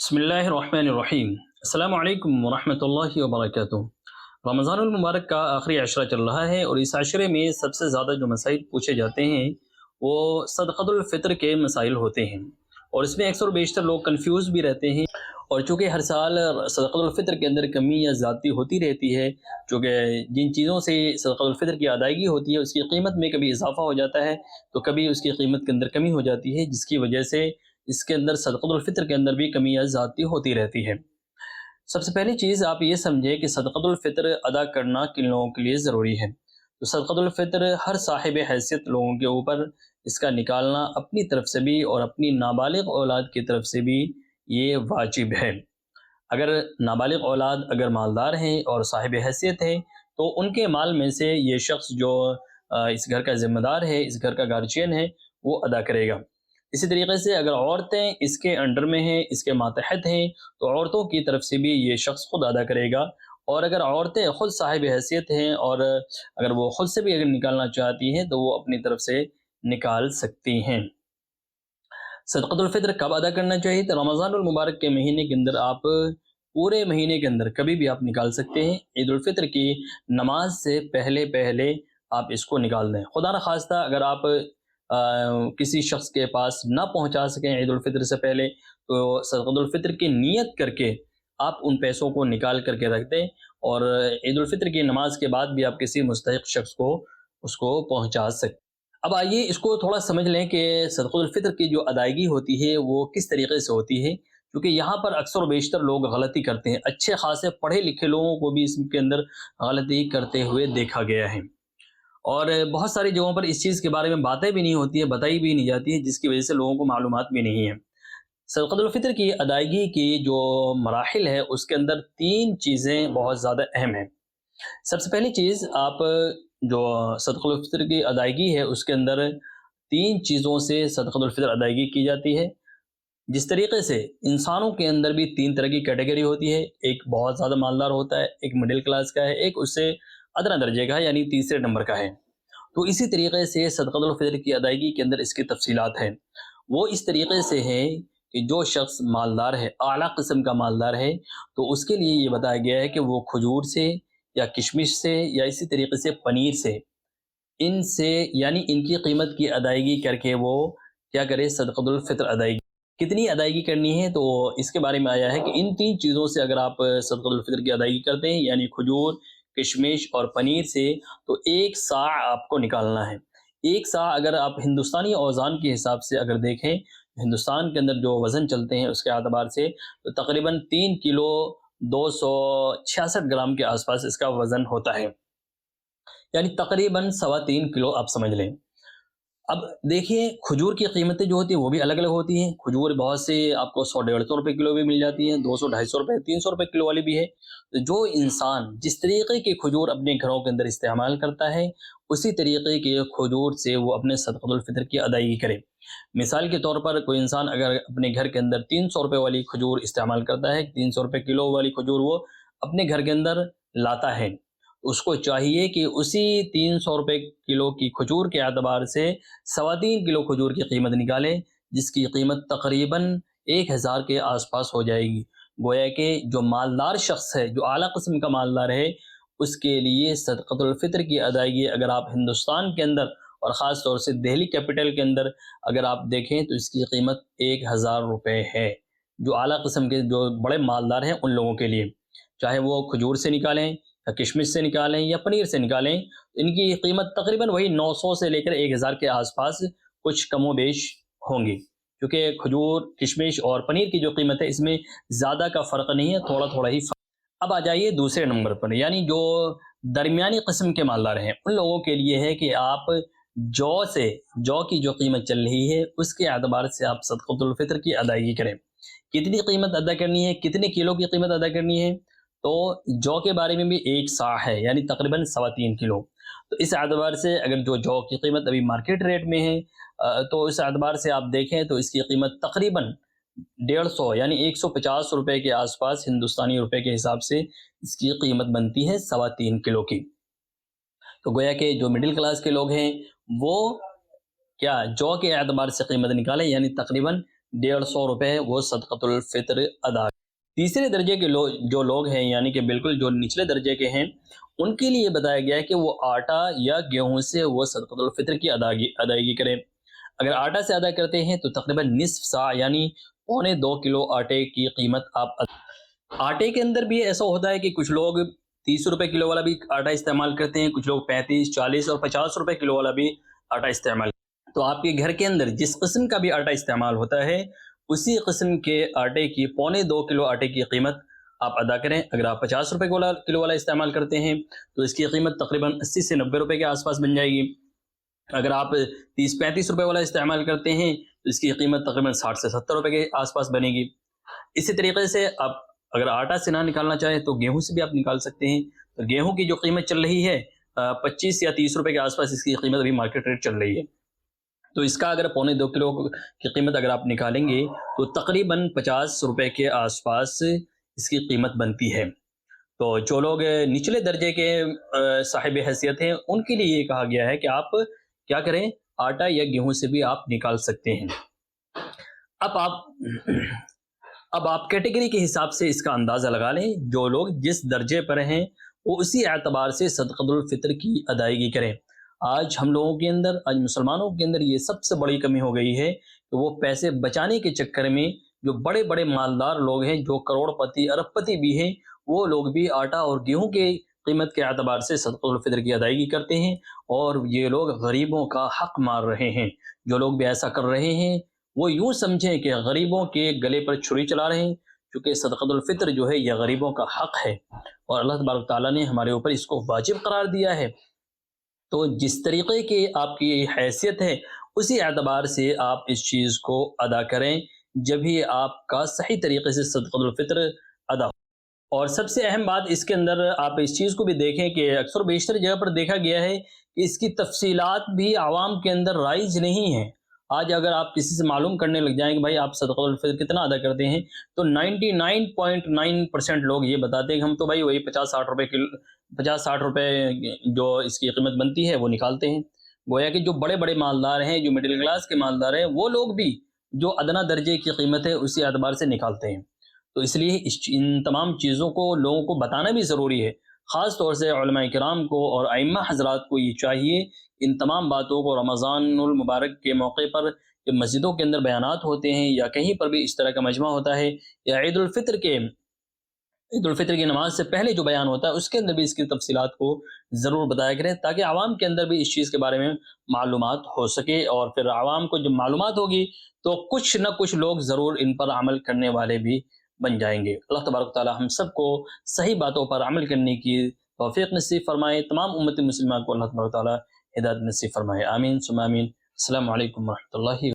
बिस्मिल्लाहिर्रहमानिर्रहीम। अस्सलामु अलैकुम वरहमतुल्लाहि वबरकातुहू। रमज़ानुल मुबारक का आखिरी अशरा चल रहा है और इस अशरे में सबसे ज़्यादा जो मसाइल पूछे जाते हैं वो सदक़तुल फ़ितर के मसाइल होते हैं और इसमें अक्सर व बेशतर लोग कन्फ्यूज़ भी रहते हैं। और चूँकि हर साल सदक़तुल फ़ितर के अंदर कमी या ज़्यादती होती रहती है, चूँकि जिन चीज़ों से सदक़तुल फ़ितर की अदायगी होती है उसकी कीमत में कभी इजाफ़ा हो जाता है तो कभी उसकी कीमत के अंदर कमी हो जाती है, जिसकी वजह से इसके अंदर सदक़तुल फ़ितर के अंदर भी कमी या ज़्यादती होती रहती है। सबसे पहली चीज़ आप ये समझें कि सदक़तुल फ़ितर अदा करना किन लोगों के लिए ज़रूरी है। तो सदक़तुल फ़ितर हर साहिब हैसियत लोगों के ऊपर इसका निकालना अपनी तरफ से भी और अपनी नाबालिग औलाद की तरफ से भी ये वाजिब है। अगर नाबालिग औलाद अगर मालदार हैं और साहिब हैसियत हैं तो उनके माल में से ये शख्स जो इस घर का ज़िम्मेदार है, इस घर का गार्जियन है, वो अदा करेगा। इसी तरीके से अगर औरतें इसके अंडर में हैं, इसके मातहत हैं, तो औरतों की तरफ से भी ये शख्स खुद अदा करेगा। और अगर औरतें खुद साहिब हैसियत हैं और अगर वो खुद से भी अगर निकालना चाहती हैं तो वो अपनी तरफ से निकाल सकती हैं। सदक़तुल फ़ितर कब अदा करना चाहिए? तो रमज़ानुल मुबारक के महीने के अंदर आप पूरे महीने के अंदर कभी भी आप निकाल सकते हैं। ईद उल फ़ितर की नमाज से पहले-पहले आप इसको निकाल दें। खुदा न ख़ास्ता अगर आप किसी शख्स के पास ना पहुंचा सकें ईद उल फ़ितर से पहले तो सदक़तुल फ़ितर की नियत करके आप उन पैसों को निकाल करके रख दें और ईद उल फ़ितर की नमाज के बाद भी आप किसी मुस्तहिक़ शख्स को उसको पहुंचा सकते। अब आइए इसको थोड़ा समझ लें कि सदक़तुल फ़ितर की जो अदायगी होती है वो किस तरीके से होती है, क्योंकि यहाँ पर अक्सर व बेशतर लोग गलती करते हैं। अच्छे खासे पढ़े लिखे लोगों को भी इसके अंदर गलती करते हुए देखा गया है और बहुत सारी जगहों पर इस चीज़ के बारे में बातें भी नहीं होती है, बताई भी नहीं जाती है, जिसकी वजह से लोगों को मालूमात भी नहीं है। सदक़तुल फ़ितर की अदायगी की जो मराहिल है उसके अंदर 3 चीज़ें बहुत ज़्यादा अहम हैं। सबसे पहली चीज़ आप जो सदक़तुल फ़ितर की अदायगी है उसके अंदर 3 चीज़ों से सदक़तुल फ़ितर अदायगी की जाती है। जिस तरीके से इंसानों के अंदर भी 3 तरह की कैटेगरी होती है, एक बहुत ज़्यादा मालदार होता है, एक मिडिल क्लास का है, एक उससे अदना दर्जे का है यानी तीसरे नंबर का है। तो इसी तरीके से सदक़तुल फ़ितर की अदायगी के अंदर इसकी तफ़सीलात हैं। वो इस तरीके से है कि जो शख्स मालदार है, आला किस्म का मालदार है, तो उसके लिए ये बताया गया है कि वो खजूर से या किशमिश से या इसी तरीके से पनीर से, इनसे यानी इनकी कीमत की अदायगी करके वो क्या करे, सदक़तुल फ़ितर अदायगी। कितनी अदायगी करनी है तो इसके बारे में आया है कि इन 3 चीज़ों से अगर आप सदक़तुल फ़ितर की अदायगी करते हैं यानी खजूर, किशमिश और पनीर से, तो 1 सा आपको निकालना है। 1 सा अगर आप हिंदुस्तानी औज़ान के हिसाब से अगर देखें, हिंदुस्तान के अंदर जो वज़न चलते हैं उसके एतबार से तो तकरीबन 3 किलो 266 ग्राम के आसपास इसका वज़न होता है, यानी तकरीबन सवा 3 किलो आप समझ लें। अब देखिए खजूर की कीमतें जो होती हैं वो भी अलग-अलग होती हैं। खजूर बहुत से आपको 100 डेढ़ सौ रुपए किलो भी मिल जाती हैं, 200 ढाई सौ रुपए, 300 रुपए किलो वाली भी है। तो जो इंसान जिस तरीके की खजूर अपने घरों के अंदर इस्तेमाल करता है, उसी तरीके के खजूर से वो अपने सदक़तुल फ़ितर की अदायगी करे। मिसाल के तौर पर कोई इंसान अगर अपने घर के अंदर 300 रुपए वाली खजूर इस्तेमाल करता है, 300 रुपए किलो वाली खजूर वो अपने घर के अंदर लाता है, उसको चाहिए कि उसी 300 रुपए किलो की खजूर के एतबार से सवा 3 किलो खजूर की कीमत निकाले, जिसकी कीमत तकरीबन 1000 के आसपास हो जाएगी। गोया कि जो मालदार शख्स है, जो आला किस्म का मालदार है, उसके लिए सदक़तुल फ़ितर की अदायगी अगर आप हिंदुस्तान के अंदर और ख़ास तौर से दिल्ली कैपिटल के अंदर अगर आप देखें तो इसकी कीमत 1000 रुपए है। जो आला किस्म के जो बड़े मालदार हैं उन लोगों के लिए, चाहे वो खजूर से निकालें या किशमिश से निकालें या पनीर से निकालें, इनकी कीमत तकरीबन वही 900 से लेकर 1000 के आसपास कुछ कमो-बेश होंगी। क्योंकि खजूर, किशमिश और पनीर की जो कीमत है इसमें ज़्यादा का फ़र्क नहीं है, थोड़ा-थोड़ा ही फ़र्क। अब आ जाइए दूसरे नंबर पर, यानी जो दरमियानी किस्म के मालदार हैं, उन लोगों के लिए है कि आप जौ से, जौ की जो कीमत चल रही है उसके एतबार से आप सदक़तुल फ़ितर की अदायगी करें। कितनी कीमत अदा करनी है, कितने किलो की कीमत अदा करनी है, तो जौ के बारे में भी 1 सा है, यानी तकरीबन सवा 3 किलो। तो इस एतबार से अगर जो जौ की कीमत अभी मार्केट रेट में है तो इस एतबार से आप देखें तो इसकी कीमत तकरीबन 150 यानी 150 रुपए के आसपास हिंदुस्तानी रुपए के हिसाब से इसकी कीमत बनती है सवा 3 किलो की। तो गोया कि जो मिडिल क्लास के लोग हैं वो क्या जौ के एतबार से कीमत निकालें, यानी तकरीबन 150 रुपए वो सदक़तुल फ़ित्र अदा। तीसरे दर्जे के जो लोग हैं, यानी कि बिल्कुल जो निचले दर्जे के हैं, उनके लिए बताया गया है कि वो आटा या गेहूँ से वो सदक़तुल फ़ित्र की अदायगी करें। अगर आटा से अदा करते हैं तो तकरीबन निस्फ़ सा यानी पौने 2 किलो आटे की कीमत आप आटे के अंदर भी ऐसा होता है कि कुछ लोग 30 रुपए किलो वाला भी आटा इस्तेमाल करते हैं, कुछ लोग 35, 40 और 50 रुपए किलो वाला भी आटा इस्तेमाल। तो आपके घर के अंदर जिस किस्म का भी आटा इस्तेमाल होता है, उसी किस्म के आटे की पौने 2 किलो आटे की कीमत आप अदा करें। अगर आप 50 रुपए किलो वाला इस्तेमाल करते हैं तो इसकी कीमत तकरीबन 80 से 90 रुपए के आसपास बन जाएगी। अगर आप 30-35 रुपए वाला इस्तेमाल करते हैं तो इसकी कीमत तकरीबन 60 से 70 रुपए के आसपास बनेगी। इसी तरीके से आप अगर आटा से ना निकालना चाहें तो गेहूं से भी आप निकाल सकते हैं। तो गेहूं की जो कीमत चल रही है 25 या 30 रुपए के आसपास इसकी कीमत अभी मार्केट रेट चल रही है। तो इसका अगर पौने 2 किलो की कीमत अगर आप निकालेंगे तो तकरीबन 50 रुपए के आसपास इसकी कीमत बनती है। तो जो लोग निचले दर्जे के साहिब हैसियत हैं, उनके लिए ये कहा गया है कि आप क्या करें, आटा या गेहूं से भी आप निकाल सकते हैं। अब आप अब आप कैटेगरी के हिसाब से इसका अंदाज़ा लगा लें। जो लोग जिस दर्जे पर हैं वो उसी एतबार से सदक़तुल फ़ित्र की अदायगी करें। आज हम लोगों के अंदर, आज मुसलमानों के अंदर ये सबसे बड़ी कमी हो गई है कि वो पैसे बचाने के चक्कर में जो बड़े बड़े मालदार लोग हैं, जो करोड़पति अरबपति भी हैं, वो लोग भी आटा और गेहूं के कीमत के एतबार से सदक़तुल फ़ित्र की अदायगी करते हैं और ये लोग गरीबों का हक़ मार रहे हैं। जो लोग भी ऐसा कर रहे हैं वो यूँ समझें कि गरीबों के गले पर छुरी चला रहे हैं, क्योंकि सदक़तुल फ़ित्र जो है यह गरीबों का हक़ है और अल्लाह तबारक ताला ने हमारे ऊपर इसको वाजिब करार दिया है। तो जिस तरीक़े की आपकी हैसियत है उसी एतबार से आप इस चीज़ को अदा करें, जब ही आपका सही तरीक़े से सदक़तुल फ़ित्र अदा। और सबसे अहम बात इसके अंदर आप इस चीज़ को भी देखें कि अक्सर बेशतर जगह पर देखा गया है कि इसकी तफ़सीलात भी आवाम के अंदर राइज नहीं है। आज अगर आप किसी से मालूम करने लग जाएँ कि भाई आप सदक़तुल फ़ित्र कितना अदा करते हैं, तो 99.9% लोग ये बताते हैं कि हम तो भाई वही 50-60 रुपए किलो, 50-60 रुपए जो इसकी कीमत बनती है वो निकालते हैं। गोया कि जो बड़े-बड़े मालदार हैं, जो मिडिल क्लास के मालदार हैं, वो लोग भी जो अदना दर्जे की कीमत है उसी एतबार से निकालते हैं। तो इसलिए इन तमाम चीज़ों को लोगों को बताना भी ज़रूरी है। ख़ास तौर से उलमा किराम को और अइम्मा हज़रात को ये चाहिए इन तमाम बातों को रमज़ानुल मुबारक के मौके पर जब मस्जिदों के अंदर बयानात होते हैं या कहीं पर भी इस तरह का मजमा होता है या ईद उल फितर की नमाज से पहले जो बयान होता है उसके अंदर भी इसकी तफसीलात को ज़रूर बताया करें, ताकि आवाम के अंदर भी इस चीज़ के बारे में मालूमात हो सके और फिर आवाम को जब मालूमात होगी तो कुछ न कुछ लोग ज़रूर इन पर अमल करने वाले भी बन जाएंगे। अल्लाह तबारक ताला हम सबको सही बातों पर अमल करने की तौफीक नसीब फरमाए। तमाम उम्मत मुस्लिमा को अल्लाह तबारक ताला हिदायत नसीब फरमाए। आमीन सुम्मा आमीन। अस्सलामु अलैकुम व रहमतुल्लाहि